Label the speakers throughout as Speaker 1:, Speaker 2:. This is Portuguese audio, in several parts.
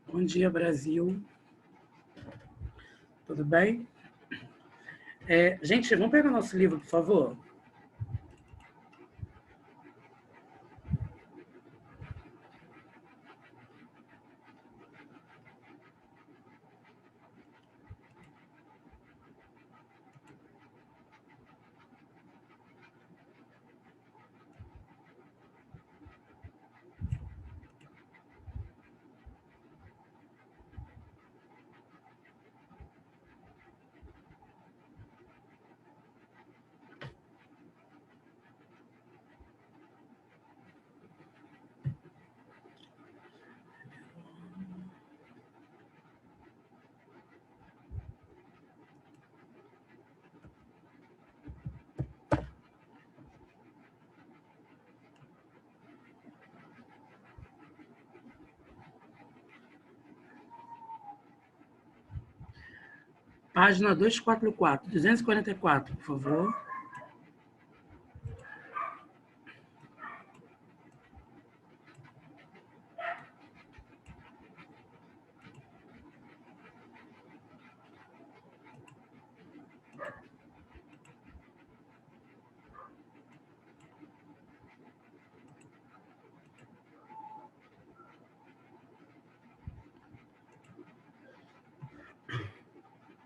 Speaker 1: Bom dia, Brasil. Tudo bem? Gente, vamos pegar nosso livro, por favor? Página 244, por favor.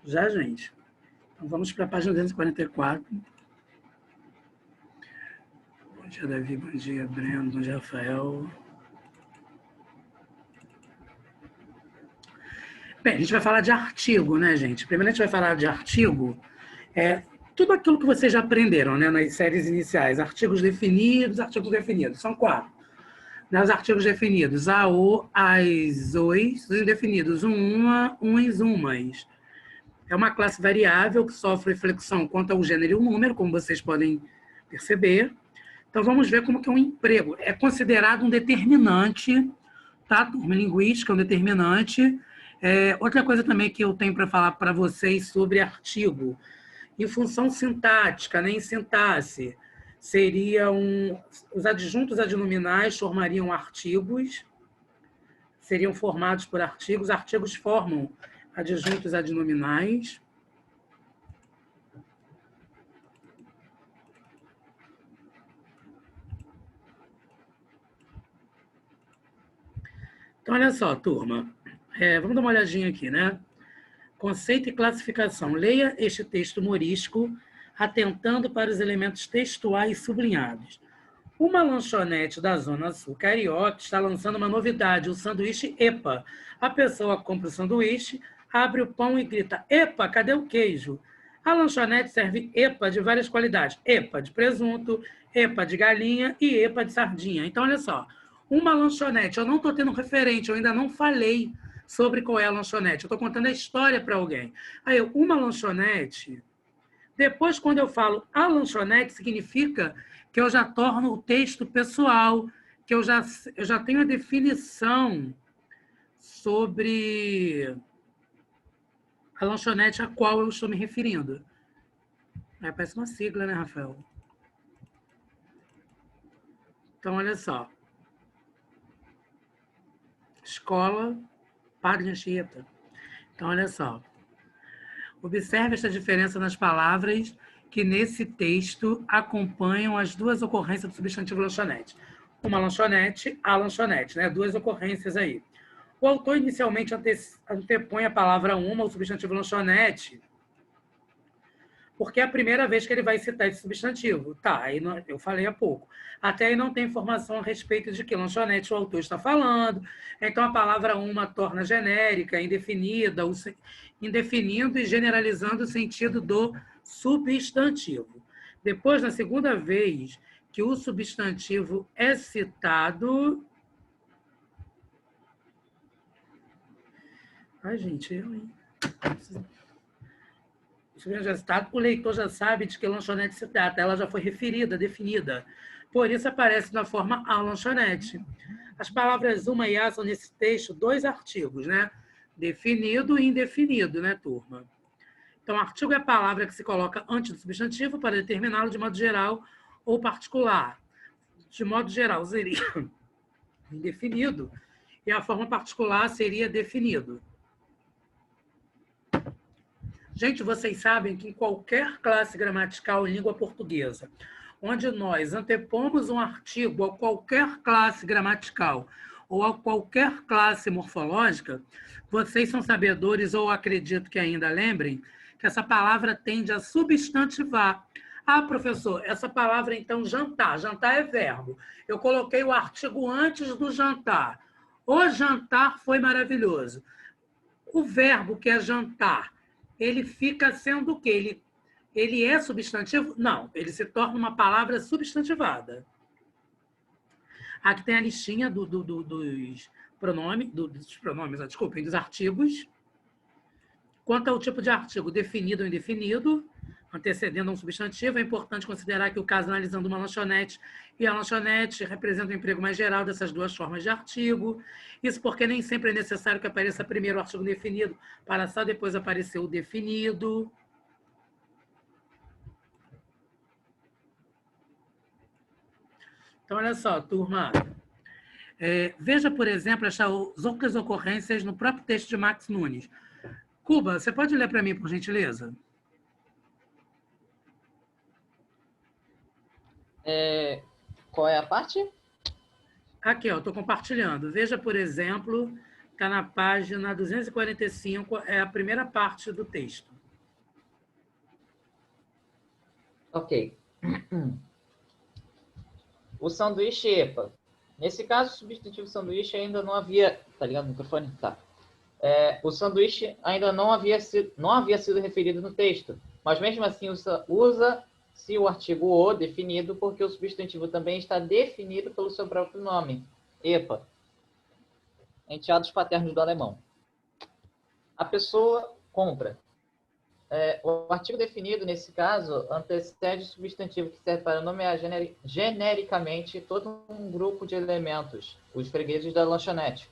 Speaker 1: Já, gente? Então, vamos para a página 244. Bom dia, Davi. Bom dia, Breno. Bom dia, Rafael. Bem, a gente vai falar de artigo, né, gente? Primeiro a gente vai falar de artigo. Tudo aquilo que vocês já aprenderam, né, nas séries iniciais. Artigos definidos. São 4. Os artigos definidos, a, o, as, os indefinidos, uma, uns, umas. É uma classe variável que sofre flexão quanto ao gênero e o número, como vocês podem perceber. Então, vamos ver como que é um emprego. É considerado um determinante, tá? Turma linguística é um determinante. Outra coisa também que eu tenho para falar para vocês sobre artigo. Em função sintática, né? Em sintaxe, os adjuntos adnominais formariam artigos, seriam formados por artigos. Artigos formam adjuntos adnominais. Então, olha só, turma. Vamos dar uma olhadinha aqui, né? Conceito e classificação. Leia este texto humorístico atentando para os elementos textuais sublinhados. Uma lanchonete da Zona Sul carioca está lançando uma novidade, o sanduíche EPA. A pessoa compra o sanduíche, abre o pão e grita: "Epa, cadê o queijo?" A lanchonete serve EPA de várias qualidades. EPA de presunto, EPA de galinha e EPA de sardinha. Então, olha só. Uma lanchonete, eu não estou tendo referente, eu ainda não falei sobre qual é a lanchonete. Eu estou contando a história para alguém. Aí, uma lanchonete... Depois, quando eu falo a lanchonete, significa que eu já torno o texto pessoal, que eu já tenho a definição sobre a lanchonete a qual eu estou me referindo. Parece uma sigla, né, Rafael? Então, olha só. Escola Padre Anchieta. Então, olha só. Observe esta diferença nas palavras que, nesse texto, acompanham as duas ocorrências do substantivo lanchonete. Uma lanchonete, a lanchonete, né? 2 ocorrências aí. O autor inicialmente antepõe a palavra uma ao substantivo lanchonete, porque é a primeira vez que ele vai citar esse substantivo. Tá, aí eu falei há pouco. Até aí não tem informação a respeito de que lanchonete o autor está falando. Então, a palavra uma torna genérica, indefinida, indefinindo e generalizando o sentido do substantivo. Depois, na segunda vez que o substantivo é citado, Ai, gente, eu, hein? O leitor já sabe de que lanchonete se trata. Ela já foi referida, definida. Por isso aparece na forma a lanchonete. As palavras uma e a são nesse texto 2 artigos, né? Definido e indefinido, né, turma? Então, artigo é a palavra que se coloca antes do substantivo para determiná-lo de modo geral ou particular. De modo geral, seria indefinido e a forma particular seria definido. Gente, vocês sabem que em qualquer classe gramatical em língua portuguesa, onde nós antepomos um artigo a qualquer classe gramatical ou a qualquer classe morfológica, vocês são sabedores, ou acredito que ainda lembrem, que essa palavra tende a substantivar. Ah, professor, essa palavra, então, jantar. Jantar é verbo. Eu coloquei o artigo antes do jantar. O jantar foi maravilhoso. O verbo que é jantar, ele fica sendo o quê? Ele é substantivo? Não, ele se torna uma palavra substantivada. Aqui tem a listinha dos pronomes, desculpem, dos artigos. Quanto ao tipo de artigo, definido ou indefinido, antecedendo um substantivo, é importante considerar que o caso analisando uma lanchonete e a lanchonete representa o emprego mais geral dessas duas formas de artigo. Isso porque nem sempre é necessário que apareça primeiro o artigo definido para só depois aparecer o definido. Então, olha só, turma. Veja, por exemplo, as outras ocorrências no próprio texto de Max Nunes. Cuba, você pode ler para mim, por gentileza?
Speaker 2: Qual é a parte?
Speaker 1: Aqui, estou compartilhando. Veja, por exemplo, está na página 245, é a primeira parte do texto.
Speaker 2: Ok. O sanduíche EPA. Nesse caso, o substantivo sanduíche ainda não havia... Tá ligado o microfone? Tá. O sanduíche ainda não havia sido referido no texto, mas mesmo assim usa-se o artigo o definido porque o substantivo também está definido pelo seu próprio nome, EPA, enteados paternos do alemão. A pessoa compra. O artigo definido, nesse caso, antecede o substantivo que serve para nomear genericamente todo um grupo de elementos, os fregueses da lanchonete.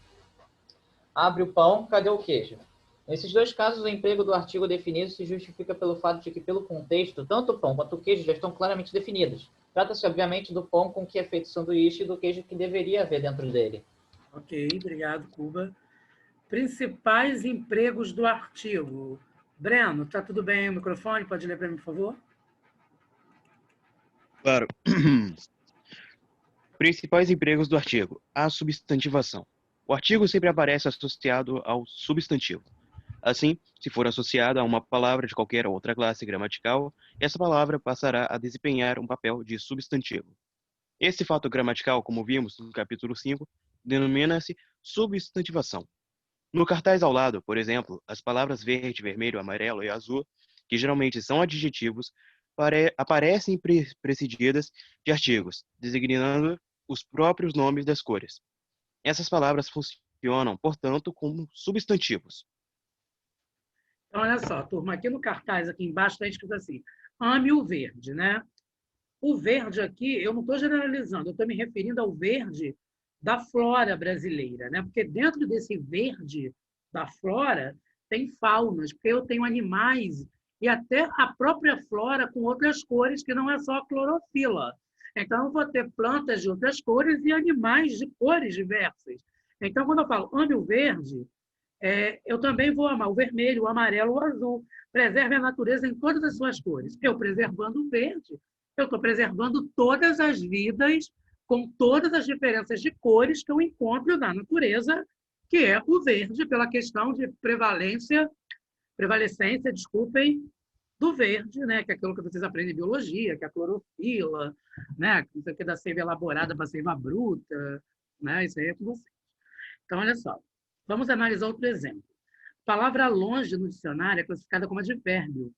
Speaker 2: Abre o pão, cadê o queijo? Nesses dois casos, o emprego do artigo definido se justifica pelo fato de que, pelo contexto, tanto o pão quanto o queijo já estão claramente definidos. Trata-se, obviamente, do pão com que é feito o sanduíche e do queijo que deveria haver dentro dele.
Speaker 1: Ok, obrigado, Cuba. Principais empregos do artigo. Breno, está tudo bem aí o microfone? Pode ler para mim, por favor?
Speaker 3: Claro. Principais empregos do artigo. A substantivação. O artigo sempre aparece associado ao substantivo. Assim, se for associado a uma palavra de qualquer outra classe gramatical, essa palavra passará a desempenhar um papel de substantivo. Esse fato gramatical, como vimos no capítulo 5, denomina-se substantivação. No cartaz ao lado, por exemplo, as palavras verde, vermelho, amarelo e azul, que geralmente são adjetivos, aparecem precedidas de artigos, designando os próprios nomes das cores. Essas palavras funcionam, portanto, como substantivos.
Speaker 1: Então, olha só, turma, aqui no cartaz, aqui embaixo, está escrito assim, ame o verde, né? O verde aqui, eu não estou generalizando, eu estou me referindo ao verde da flora brasileira, né? Porque dentro desse verde da flora tem faunas, porque eu tenho animais e até a própria flora com outras cores que não é só a clorofila. Então, eu vou ter plantas de outras cores e animais de cores diversas. Então, quando eu falo ame o verde, eu também vou amar o vermelho, o amarelo, o azul. Preserve a natureza em todas as suas cores. Eu preservando o verde, eu estou preservando todas as vidas com todas as diferenças de cores que eu encontro na natureza, que é o verde, pela questão de prevalecência, desculpem, do verde, né? Que é aquilo que vocês aprendem em biologia, que é a clorofila, né? Que isso aqui é da seiva elaborada para seiva bruta, né? Isso aí é com vocês. Então, olha só. Vamos analisar outro exemplo. A palavra longe no dicionário é classificada como advérbio.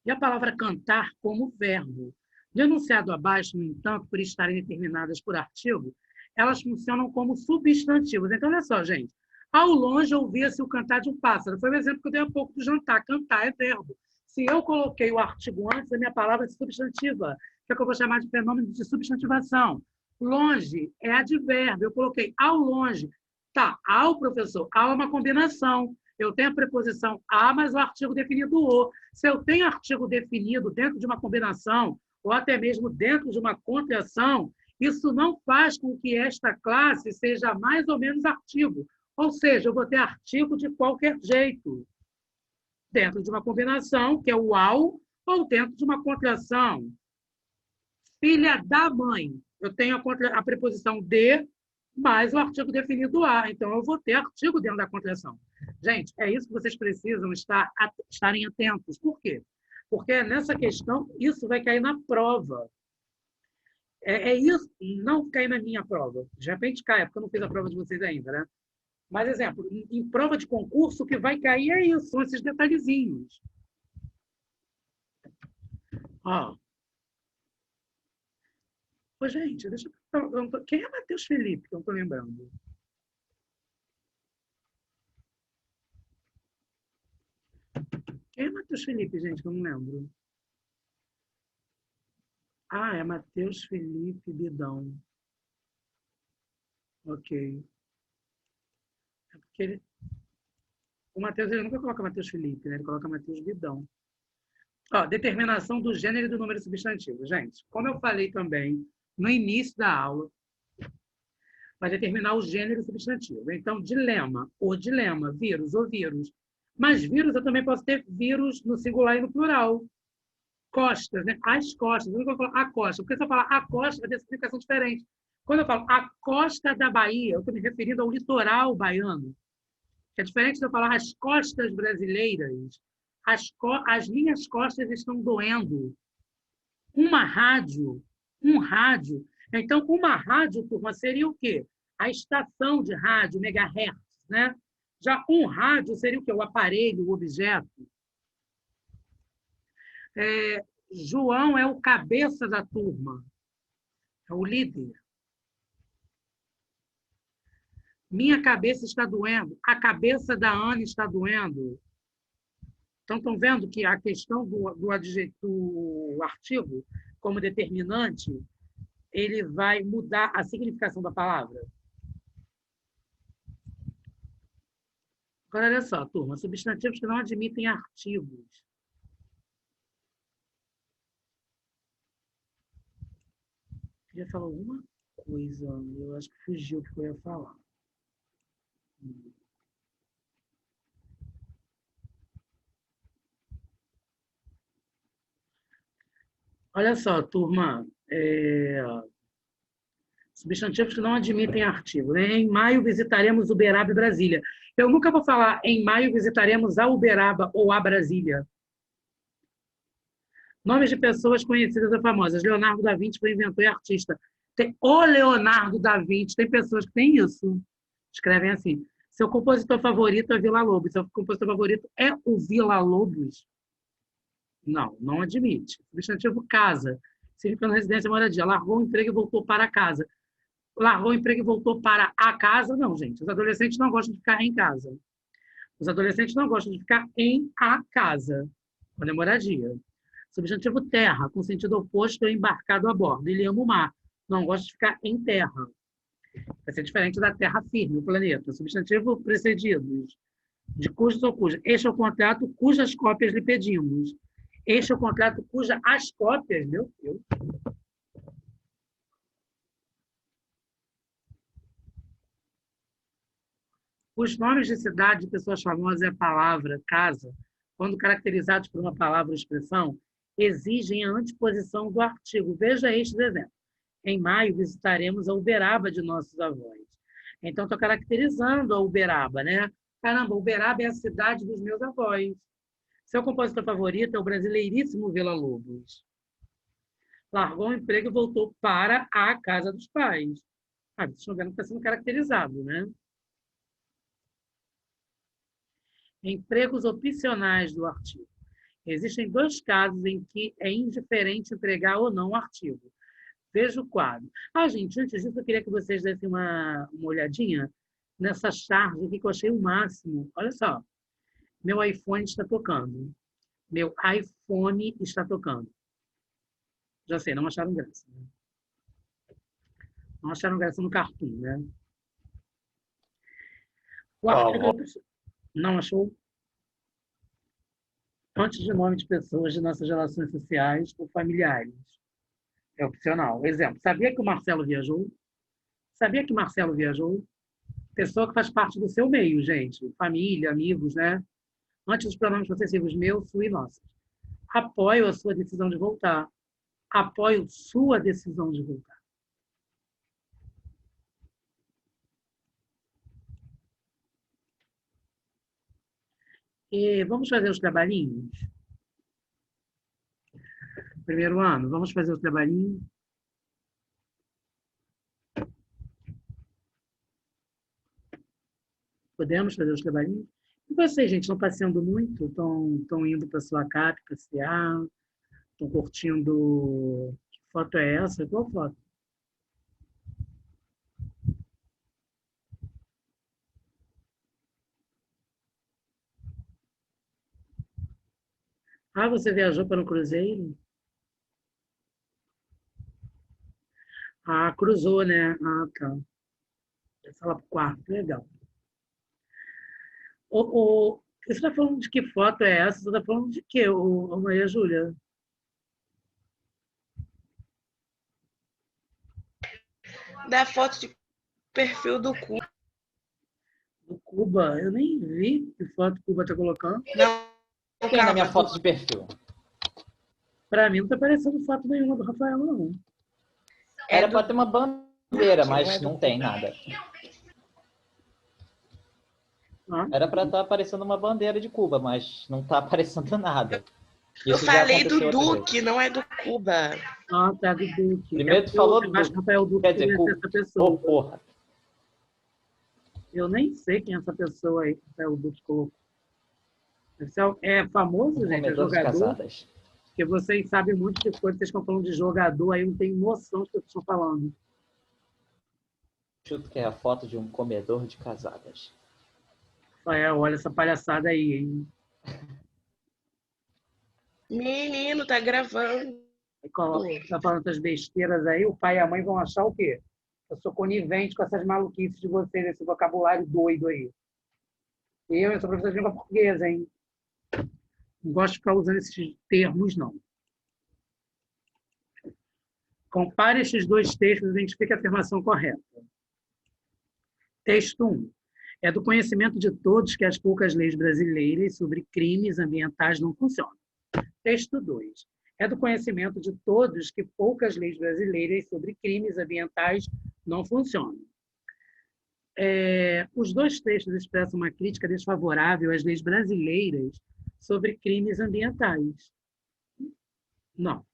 Speaker 1: E a palavra cantar como verbo. No enunciado abaixo, no entanto, por estarem determinadas por artigo, elas funcionam como substantivos. Então, olha só, gente. Ao longe ouvia-se o cantar de um pássaro. Foi o exemplo que eu dei há pouco do jantar. Cantar é verbo. Se eu coloquei o artigo antes, a minha palavra é substantiva, que é o que eu vou chamar de fenômeno de substantivação. Longe é advérbio. Eu coloquei ao longe. Tá, ao, professor, ao é uma combinação. Eu tenho a preposição a, mas o artigo definido o. Se eu tenho artigo definido dentro de uma combinação, ou até mesmo dentro de uma contração, isso não faz com que esta classe seja mais ou menos artigo. Ou seja, eu vou ter artigo de qualquer jeito. Dentro de uma combinação, que é o ao, ou dentro de uma contração. Filha da mãe. Eu tenho a preposição de, mais o artigo definido a. Então, eu vou ter artigo dentro da contração. Gente, é isso que vocês precisam estarem atentos. Por quê? Porque nessa questão, isso vai cair na prova. É isso, não cai na minha prova. De repente cai, porque eu não fiz a prova de vocês ainda, né? Mas, exemplo, em prova de concurso, o que vai cair é isso, são esses detalhezinhos. Ó. Ô, gente, deixa eu... Quem é Matheus Felipe, que eu não estou lembrando? Quem é Matheus Felipe, gente, que eu não lembro? Ah, é Matheus Felipe Bidão. Ok. É porque ele... O Matheus, ele nunca coloca Matheus Felipe, né? Ele coloca Matheus Bidão. Ó, determinação do gênero e do número substantivo. Gente, como eu falei também no início da aula, vai determinar o gênero substantivo. Então, dilema, o dilema, vírus, o vírus. Mas vírus, eu também posso ter vírus no singular e no plural. Costas, né? As costas. Eu não vou falar a costa, porque se eu falar a costa, vai ter explicação diferente. Quando eu falo a costa da Bahia, eu estou me referindo ao litoral baiano. É diferente de eu falar as costas brasileiras. As minhas costas estão doendo. Uma rádio, um rádio. Então, uma rádio, turma, seria o quê? A estação de rádio, megahertz, né? Já um rádio seria o quê? O aparelho, o objeto. João é o cabeça da turma. É o líder. Minha cabeça está doendo. A cabeça da Ana está doendo. Então, estão vendo que a questão do artigo como determinante, ele vai mudar a significação da palavra. Agora, olha só, turma, substantivos que não admitem artigos. Eu ia falar alguma coisa, eu acho que fugiu o que eu ia falar. Olha só, turma, substantivos que não admitem artigo. Né? Em maio visitaremos Uberaba e Brasília. Eu nunca vou falar em maio visitaremos a Uberaba ou a Brasília. Nomes de pessoas conhecidas ou famosas. Leonardo da Vinci foi inventor e artista. Tem o Leonardo da Vinci, tem pessoas que têm isso. Escrevem assim. Seu compositor favorito é Vila Lobos. Seu compositor favorito é o Vila Lobos. Não, não admite. Substantivo casa. Significa residência e moradia. Largou o emprego e voltou para casa. Largou o emprego e voltou para a casa? Não, gente. Os adolescentes não gostam de ficar em casa. Os adolescentes não gostam de ficar em a casa. Quando é moradia. Substantivo terra, com sentido oposto, é embarcado a bordo. Ele ama o mar. Não gosta de ficar em terra. Vai ser diferente da terra firme, o planeta. Substantivo precedidos. De cujos ou cuja. Este é o contrato cujas cópias lhe pedimos. Este é o contrato cuja as cópias, meu Deus. Os nomes de cidade de pessoas famosas é a palavra, casa, quando caracterizados por uma palavra ou expressão, exigem a anteposição do artigo. Veja este exemplo. Em maio, visitaremos a Uberaba de nossos avós. Então, estou caracterizando a Uberaba, né? Caramba, Uberaba é a cidade dos meus avós. Seu compositor favorito é o brasileiríssimo Vila Lobos. Largou o emprego e voltou para a casa dos pais. Vocês estão vendo que está sendo caracterizado, né? Empregos opcionais do artigo. Existem 2 casos em que é indiferente empregar ou não o artigo. Veja o quadro. Gente, antes disso, eu queria que vocês dessem uma olhadinha nessa charge aqui que eu achei o máximo. Olha só, meu iPhone está tocando. Meu iPhone está tocando. Já sei, não acharam graça. Né? Não acharam graça no Cartoon, né? O artigo não achou antes de nome de pessoas de nossas relações sociais ou familiares. É opcional. Exemplo, sabia que o Marcelo viajou? Sabia que o Marcelo viajou? Pessoa que faz parte do seu meio, gente. Família, amigos, né? Antes dos pronomes possessivos meu, sua e nossa. Apoio a sua decisão de voltar. Apoio sua decisão de voltar. E vamos fazer os trabalhinhos? Primeiro ano, vamos fazer os trabalhinhos? Podemos fazer os trabalhinhos? E vocês, gente, estão passeando muito? Estão indo para sua casa passear? Estão curtindo? Que foto é essa? Qual foto? Ah, você viajou para um cruzeiro? Ah, cruzou, né? Ah, tá. Essa lá para o quarto, legal. Você está falando de que foto é essa? Você está falando de quê, Maria Júlia?
Speaker 4: Da foto de perfil do Cuba.
Speaker 1: Do Cuba? Eu nem vi que foto o Cuba está colocando.
Speaker 4: Não,
Speaker 2: Tem na minha foto de perfil.
Speaker 1: Para mim não está aparecendo foto nenhuma do Rafael, não.
Speaker 2: Era para ter uma bandeira, mas não tem nada.
Speaker 1: Ah,
Speaker 2: Era para estar aparecendo uma bandeira de Cuba, mas não está aparecendo nada.
Speaker 4: Eu
Speaker 2: Isso já
Speaker 4: falei do
Speaker 2: aconteceu outra
Speaker 4: Duque,
Speaker 2: vez.
Speaker 4: não é do Cuba.
Speaker 1: ah, tá, do Duque.
Speaker 2: Primeiro tu falou do
Speaker 1: Eu acho que o Rafael Duque
Speaker 2: Quer dizer,
Speaker 1: conhece
Speaker 2: Cuba.
Speaker 1: essa pessoa.
Speaker 2: Oh, porra.
Speaker 1: Eu nem sei quem é essa pessoa aí que o Rafael Duque colocou. É famoso, gente? É
Speaker 2: Comedor de
Speaker 1: jogador?
Speaker 2: casadas.
Speaker 1: Porque vocês sabem muito de coisa, vocês estão falando de jogador, aí não tem noção do que vocês estão falando.
Speaker 2: Chuto que é a foto de um comedor de casadas.
Speaker 1: Rafael, olha essa palhaçada aí, hein?
Speaker 4: Menino, tá gravando.
Speaker 1: Tá falando essas besteiras aí, o pai e a mãe vão achar o quê? Eu sou conivente com essas maluquices de vocês, esse vocabulário doido aí. Eu sou professor de língua portuguesa, hein? Não gosto de ficar usando esses termos, não. Compare estes dois textos e identifique a afirmação correta. Texto 1. É do conhecimento de todos que as poucas leis brasileiras sobre crimes ambientais não funcionam. Texto 2. É do conhecimento de todos que poucas leis brasileiras sobre crimes ambientais não funcionam. Os dois textos expressam uma crítica desfavorável às leis brasileiras sobre crimes ambientais. Não.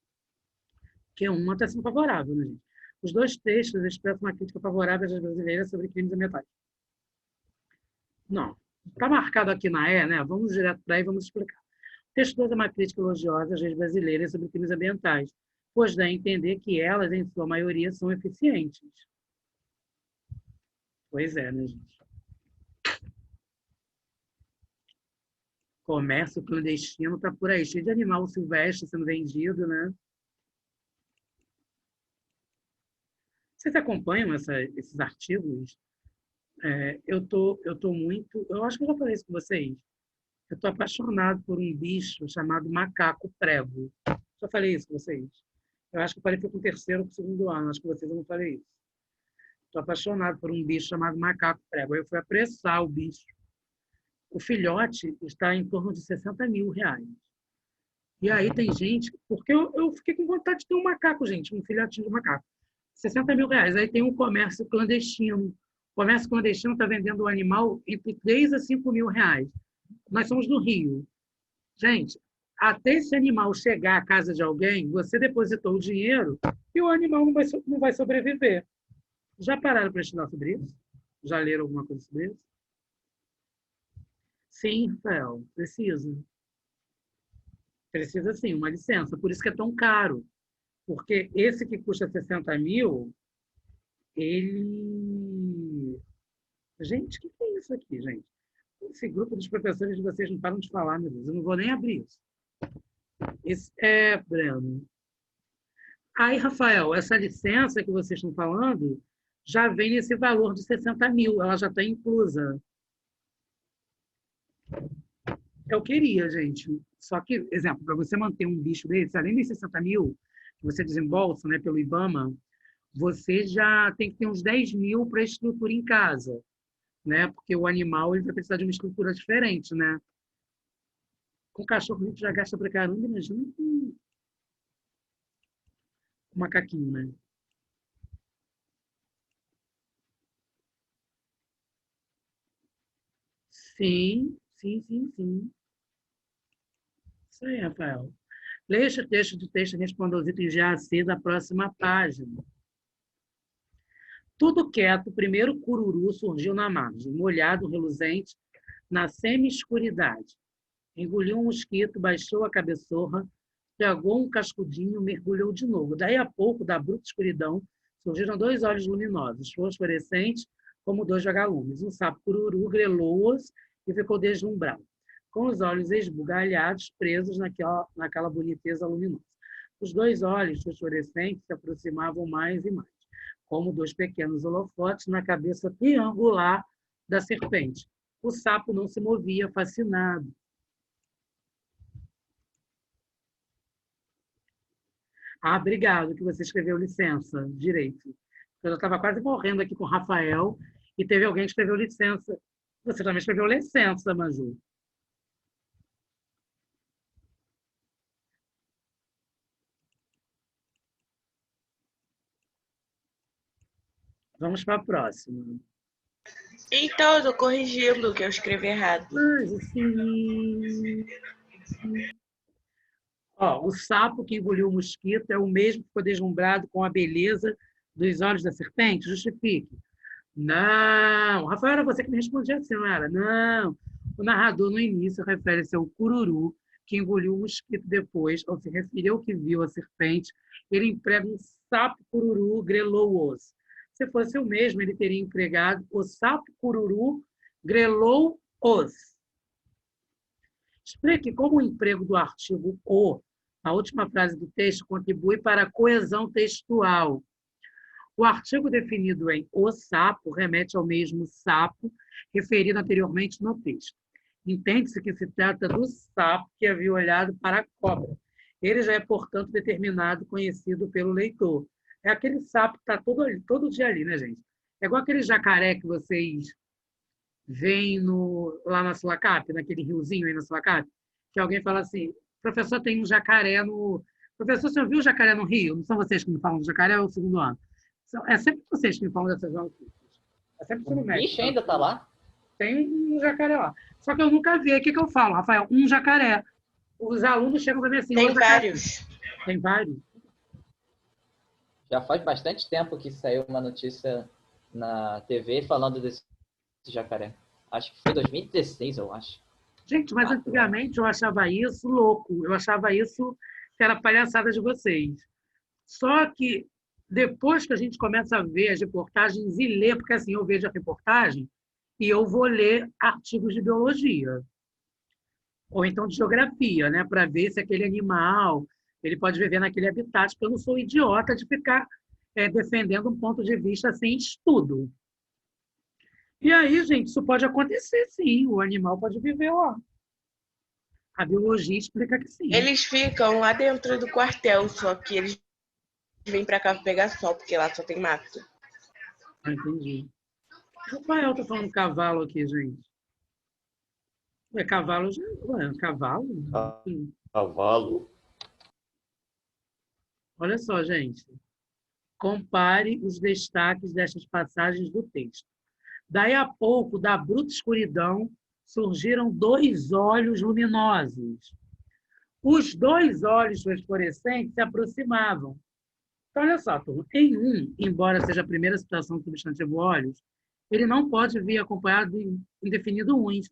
Speaker 1: Que uma está sendo favorável, né, gente? Os dois textos expressam uma crítica favorável às leis brasileiras sobre crimes ambientais. Não. Está marcado aqui na né? Vamos direto para aí e vamos explicar. O texto 2 é uma crítica elogiosa às leis brasileiras sobre crimes ambientais, pois dá a entender que elas, em sua maioria, são eficientes. Pois é, né, gente? Comércio clandestino está por aí, cheio de animal silvestre sendo vendido, né? Vocês acompanham esses artigos? Eu acho que eu já falei isso com vocês. Eu estou apaixonado por um bicho chamado macaco prego. Já falei isso com vocês? Eu acho que eu falei que foi com o terceiro ou com o segundo ano. Acho que vocês eu não falei isso. Estou apaixonado por um bicho chamado macaco prego. Aí eu fui apressar o bicho. O filhote está em torno de R$60 mil. E aí tem gente... Porque eu fiquei com vontade de ter um macaco, gente. Um filhotinho de macaco. R$60 mil. Aí tem um comércio clandestino. O comércio clandestino está vendendo o animal entre 3 a 5 mil reais. Nós somos do Rio. Gente, até esse animal chegar à casa de alguém, você depositou o dinheiro e o animal não vai sobreviver. Já pararam para estudar sobre isso? Já leram alguma coisa sobre isso? Sim, Rafael, precisa. Precisa sim, uma licença. Por isso que é tão caro. Porque esse que custa 60 mil, ele Gente, o que é isso aqui, gente? Esse grupo dos professores de vocês não param de falar, meu Deus. Eu não vou nem abrir isso. Breno. Aí, Rafael, essa licença que vocês estão falando já vem nesse valor de 60 mil. Ela já está inclusa. Eu queria, gente. Só que, exemplo, para você manter um bicho desse, além de 60 mil, que você desembolsa, né, pelo IBAMA, você já tem que ter uns 10 mil para estrutura em casa, né? Porque o animal ele vai precisar de uma estrutura diferente, né? Com cachorro a gente já gasta pra caramba, imagina com um macaquinho, né? Sim, sim, sim, sim. Isso aí, Rafael. Leia este texto de texto e responda aos itens de A a C da próxima página. Tudo quieto, o primeiro cururu surgiu na margem, molhado, reluzente, na semi-escuridade. Engoliu um mosquito, baixou a cabeçorra, pegou um cascudinho, mergulhou de novo. Daí a pouco, da bruta escuridão, surgiram 2 olhos luminosos, fosforescentes, como 2 vagalumes. Um sapo cururu grelou-os e ficou deslumbrado, com os olhos esbugalhados, presos naquela boniteza luminosa. Os 2 olhos fosforescentes se aproximavam mais e mais, como 2 pequenos holofotes na cabeça triangular da serpente. O sapo não se movia, fascinado. Ah, obrigado que você escreveu licença, direito. Eu já estava quase morrendo aqui com o Rafael e teve alguém que escreveu licença. Você também escreveu licença, Maju. Vamos para a próxima.
Speaker 4: Então, eu tô corrigindo que eu escrevi errado.
Speaker 1: Mas, assim... Ó, o sapo que engoliu o mosquito é o mesmo que ficou deslumbrado com a beleza dos olhos da serpente? Justifique. Não, Rafael, era você que me respondia assim, não era? Não. O narrador, no início, refere-se ao cururu, que engoliu o mosquito depois, ao se referir ao que viu a serpente, ele emprega um sapo cururu grelou-os. Se fosse o mesmo, ele teria empregado o sapo cururu grelou-os. Explique como o emprego do artigo o, a última frase do texto, contribui para a coesão textual. O artigo definido em o sapo remete ao mesmo sapo referido anteriormente no texto. Entende-se que se trata do sapo que havia olhado para a cobra. Ele já é, portanto, determinado, conhecido pelo leitor. É aquele sapo que está todo dia ali, né, gente? É igual aquele jacaré que vocês veem lá na Sulacap, naquele riozinho aí na Sulacap, que alguém fala assim, professor, tem um jacaré no... Professor, você viu o jacaré no rio? Não são vocês que me falam do jacaré, é o segundo ano. É sempre vocês que me falam dessas notícias. É sempre o
Speaker 2: bicho ainda está lá?
Speaker 1: Tem um jacaré lá. Só que eu nunca vi. O que eu falo, Rafael? Um jacaré. Os alunos chegam para mim assim...
Speaker 4: Tem vários.
Speaker 1: Tem vários?
Speaker 2: Já faz bastante tempo que saiu uma notícia na TV falando desse jacaré. Acho que foi 2016, eu acho.
Speaker 1: Gente, mas antigamente eu achava isso louco. Eu achava isso que era palhaçada de vocês. Só que depois que a gente começa a ver as reportagens e ler, porque assim, eu vejo a reportagem e eu vou ler artigos de biologia. Ou então de geografia, né? Para ver se aquele animal ele pode viver naquele habitat, porque eu não sou idiota de ficar defendendo um ponto de vista sem estudo. E aí, gente, isso pode acontecer, sim. O animal pode viver lá. A biologia explica que sim.
Speaker 4: Eles ficam lá dentro do quartel, só que eles vêm para cá pegar sol, porque lá só tem mato.
Speaker 1: Ah, entendi. Rafael tá falando cavalo aqui, gente. É cavalo, cavalo?
Speaker 2: Cavalo.
Speaker 1: Olha só, gente. Compare os destaques destas passagens do texto. Daí a pouco, da bruta escuridão, surgiram 2 olhos luminosos. Os 2 olhos fosforescentes se aproximavam. Então, olha só, turma. Em um, embora seja a primeira citação do substantivo olhos, ele não pode vir acompanhado de indefinido uns.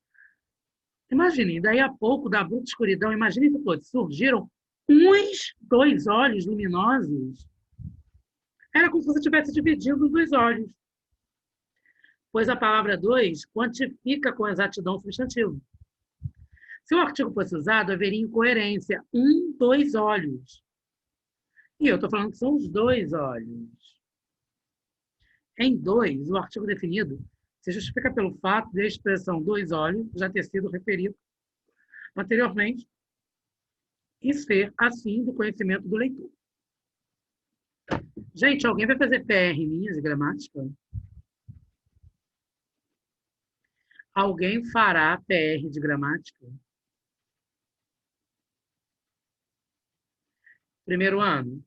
Speaker 1: Imaginem, daí a pouco, da bruta escuridão, imaginem que todos surgiram uns 2 olhos luminosos. Era como se você tivesse dividido os 2 olhos. pois a palavra dois quantifica com exatidão o substantivo. Se o artigo fosse usado, haveria incoerência. Dois olhos. E eu estou falando que são os dois olhos. Em dois, o artigo definido se justifica pelo fato de a expressão dois olhos já ter sido referido anteriormente e ser, assim, do conhecimento do leitor. Gente, alguém vai fazer PR minhas de gramática? Alguém fará PR de gramática? Primeiro ano.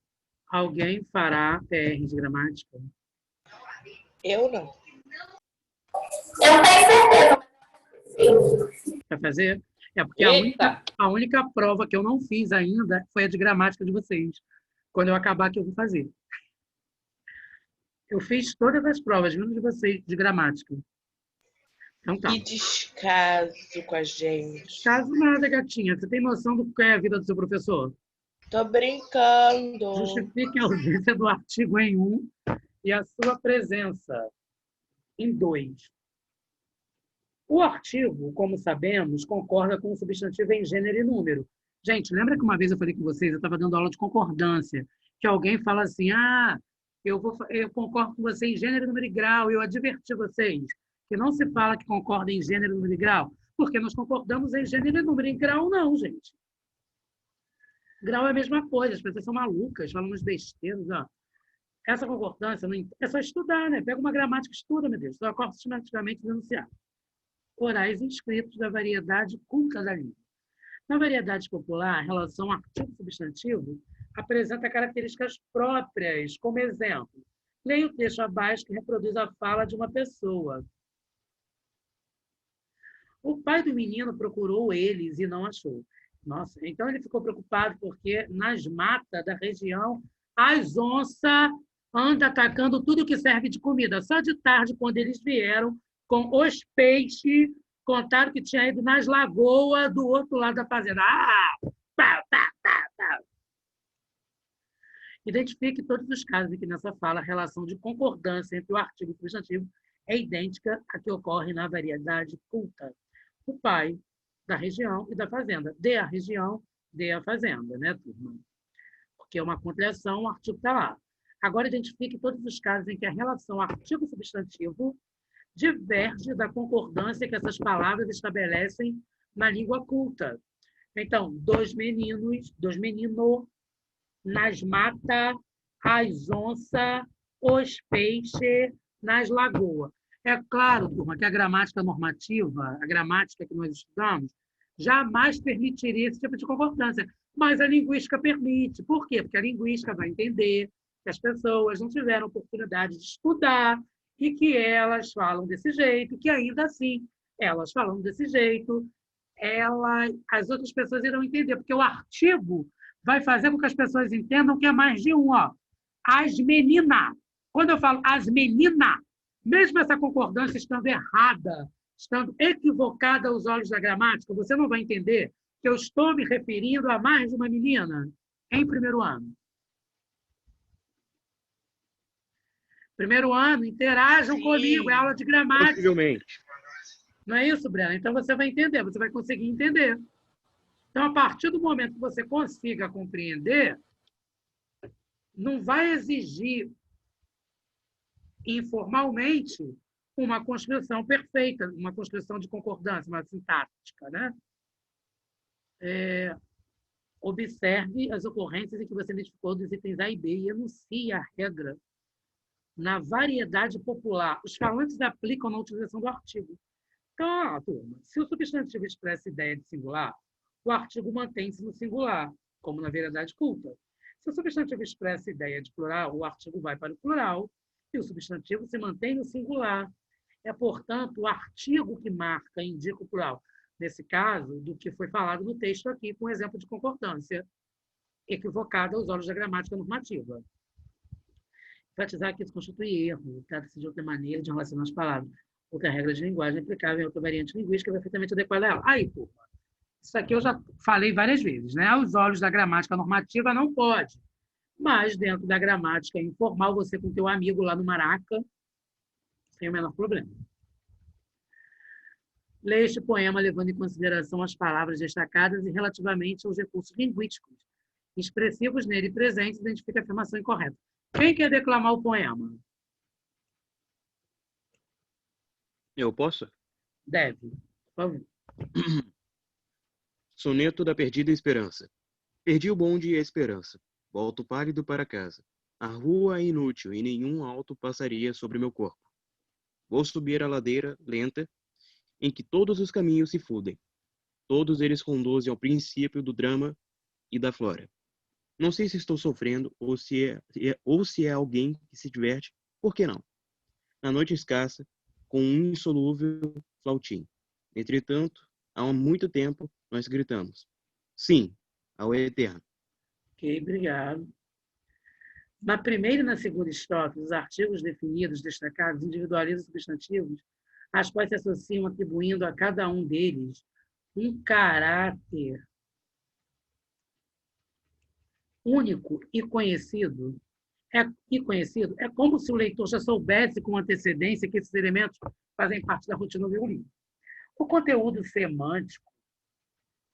Speaker 1: Alguém fará PR de gramática?
Speaker 4: Eu não.
Speaker 5: Eu tenho certeza.
Speaker 1: Vai fazer? É porque
Speaker 2: Eita!
Speaker 1: a única prova que eu não fiz ainda foi a de gramática de vocês. Quando eu acabar aqui, eu vou fazer. Eu fiz todas as provas, menos de vocês, de gramática. Então tá.
Speaker 4: Que descaso com a gente.
Speaker 1: Caso nada, gatinha. Você tem noção do que é a vida do seu professor?
Speaker 4: Tô brincando.
Speaker 1: Justifique a ausência do artigo em 1 e a sua presença em 2. O artigo, como sabemos, concorda com o substantivo em gênero e número. Gente, lembra que uma vez eu falei com vocês, eu estava dando aula de concordância, que alguém fala assim, eu concordo com você em gênero, número e grau, e eu adverti vocês que não se fala que concorda em gênero, número e grau, porque nós concordamos em gênero e número, em grau não, gente. Grau é a mesma coisa, as pessoas são malucas, falam umas besteiras, ó. Essa concordância, é só estudar, né? Pega uma gramática e estuda, meu Deus, só ocorre sistematicamente denunciado. Orais inscritos da variedade culta da língua. Na variedade popular, a relação artigo-substantivo apresenta características próprias, como exemplo. Leia o texto abaixo que reproduz a fala de uma pessoa. O pai do menino procurou eles e não achou. Nossa, então ele ficou preocupado porque nas matas da região as onças andam atacando tudo que serve de comida. Só de tarde, quando eles vieram com os peixes, contaram que tinha ido nas lagoas do outro lado da fazenda. Identifique todos os casos em que nessa fala a relação de concordância entre o artigo e o substantivo é idêntica à que ocorre na variedade culta. O pai da região e da fazenda. Dê a região, dê a fazenda, né, turma? Porque é uma contração, o artigo está lá. Agora, identifique todos os casos em que a relação artigo-substantivo diverge da concordância que essas palavras estabelecem na língua culta. Então, dois meninos, nas matas, as onças, os peixes, nas lagoas. É claro, turma, que a gramática normativa, a gramática que nós estudamos, jamais permitiria esse tipo de concordância. Mas a linguística permite. Por quê? Porque a linguística vai entender que as pessoas não tiveram oportunidade de estudar e que elas falam desse jeito, que ainda assim, elas falando desse jeito, as outras pessoas irão entender, porque o artigo vai fazer com que as pessoas entendam que é mais de um. Ó. As meninas. Quando eu falo as meninas, mesmo essa concordância estando errada, estando equivocada aos olhos da gramática, você não vai entender que eu estou me referindo a mais de uma menina em primeiro ano. Primeiro ano, interajam comigo, é aula de gramática.
Speaker 3: Possivelmente.
Speaker 1: Não é isso, Brena? Então você vai entender, você vai conseguir entender. Então, a partir do momento que você consiga compreender, não vai exigir informalmente uma construção perfeita, uma construção de concordância, uma sintática, né? Observe as ocorrências em que você identificou dos itens A e B e enuncie a regra na variedade popular. Os falantes aplicam na utilização do artigo. Então, turma, se o substantivo expressa ideia de singular, o artigo mantém-se no singular, como na variedade culta. Se o substantivo expressa ideia de plural, o artigo vai para o plural e o substantivo se mantém no singular. É, portanto, o artigo que marca e indica o plural. Nesse caso, do que foi falado no texto aqui, com exemplo de concordância, equivocada aos olhos da gramática normativa. Enfatizar que isso constitui erro, trata-se de outra maneira de relacionar as palavras. Outra regra de linguagem aplicável em outra variante linguística perfeitamente adequada a ela. Aí, turma, isso aqui eu já falei várias vezes, né? Aos olhos da gramática normativa não pode. Mas, dentro da gramática informal, você com teu amigo lá no Maraca, sem o menor problema. Leia este poema levando em consideração as palavras destacadas e relativamente aos recursos linguísticos expressivos nele presentes, identifica a afirmação incorreta. Quem quer declamar o poema?
Speaker 3: Eu posso?
Speaker 1: Deve. Por favor.
Speaker 3: Soneto da Perdida Esperança. Perdi o bonde e a esperança. Volto pálido para casa. A rua é inútil e nenhum alto passaria sobre meu corpo. Vou subir a ladeira lenta em que todos os caminhos se fundem. Todos eles conduzem ao princípio do drama e da flora. Não sei se estou sofrendo ou se é alguém que se diverte. Por que não? Na noite escassa, com um insolúvel flautim. Entretanto, há muito tempo, nós gritamos. Sim, ao eterno.
Speaker 1: Ok, obrigado. Na primeira e na segunda estrofe, os artigos definidos, destacados, individualizam substantivos, às quais se associam atribuindo a cada um deles um caráter único e conhecido. É como se o leitor já soubesse com antecedência que esses elementos fazem parte da rotina do livro. O conteúdo semântico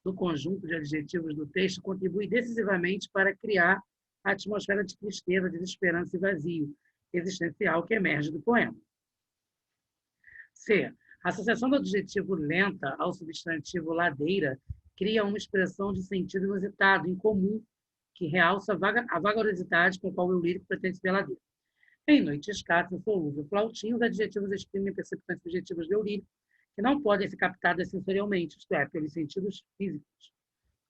Speaker 1: do conjunto de adjetivos do texto contribui decisivamente para criar a atmosfera de tristeza, desesperança e vazio existencial que emerge do poema. C. A associação do adjetivo lenta ao substantivo ladeira cria uma expressão de sentido inusitado, incomum, que realça a vagarosidade com a qual o lírico pretende ser ladeira. Em noite escassa, insolúvel, flautim, os adjetivos exprimem percepções subjetivas do lírico que não podem ser captadas sensorialmente, isto é, pelos sentidos físicos.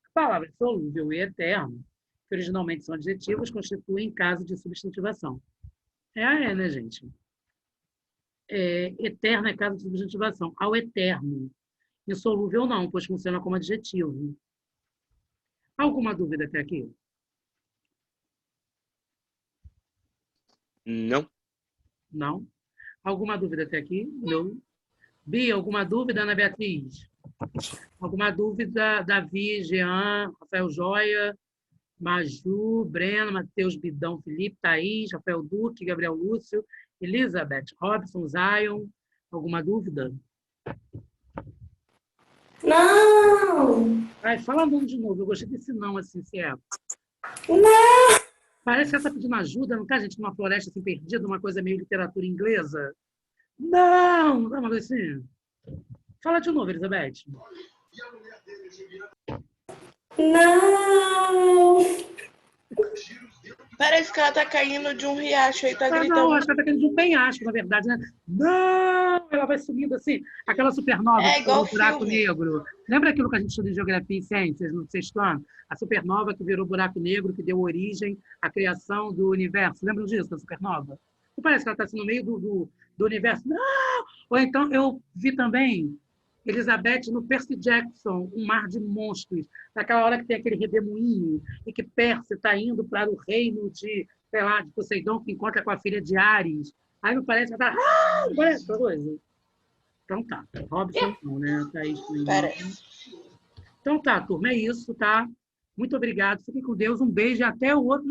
Speaker 1: A palavra solúvel e eterno, que originalmente são adjetivos, constituem caso de substantivação. Né, gente? Eterno é caso de substantivação. Ao eterno. Insolúvel não, pois funciona como adjetivo. Alguma dúvida até aqui?
Speaker 3: Não.
Speaker 1: Não? Alguma dúvida até aqui? Não. Bia, alguma dúvida, Ana Beatriz? Alguma dúvida, Davi, Jean, Rafael Joia, Maju, Breno, Matheus Bidão, Felipe, Thaís, Rafael Duque, Gabriel Lúcio, Elizabeth, Robson, Zion. Alguma dúvida?
Speaker 5: Não!
Speaker 1: Ai, fala não de novo. Eu gostei desse não, assim, se é.
Speaker 5: Não!
Speaker 1: Parece que ela está pedindo ajuda, não está, gente, numa floresta assim, perdida, uma coisa meio literatura inglesa? Não! Não, mas assim... Fala de novo, Elizabeth.
Speaker 5: Não!
Speaker 4: Parece que ela tá caindo de um riacho aí, tá
Speaker 1: Não,
Speaker 4: gritando.
Speaker 1: acho que ela está caindo de um penhasco, na verdade, né? Não! Ela vai subindo assim, aquela supernova
Speaker 4: É
Speaker 1: que
Speaker 4: igual
Speaker 1: virou buraco
Speaker 4: filme.
Speaker 1: negro. Lembra aquilo que a gente estuda em Geografia e Ciências no sexto ano? A supernova que virou buraco negro, que deu origem à criação do universo. Lembram disso, da supernova? Não parece que ela está assim, no meio do universo? Não! Ou então, eu vi também Elizabeth no Percy Jackson, Um Mar de Monstros, naquela hora que tem aquele redemoinho e que Percy está indo para o reino de, sei lá, de Poseidon, que encontra com a filha de Ares. Aí não parece que ela está... não parece essa coisa? Então tá. Robson não, né? Thaís também não.
Speaker 4: Parece.
Speaker 1: Então tá, turma, é isso, tá? Muito obrigado. Fiquem com Deus. Um beijo e até o outro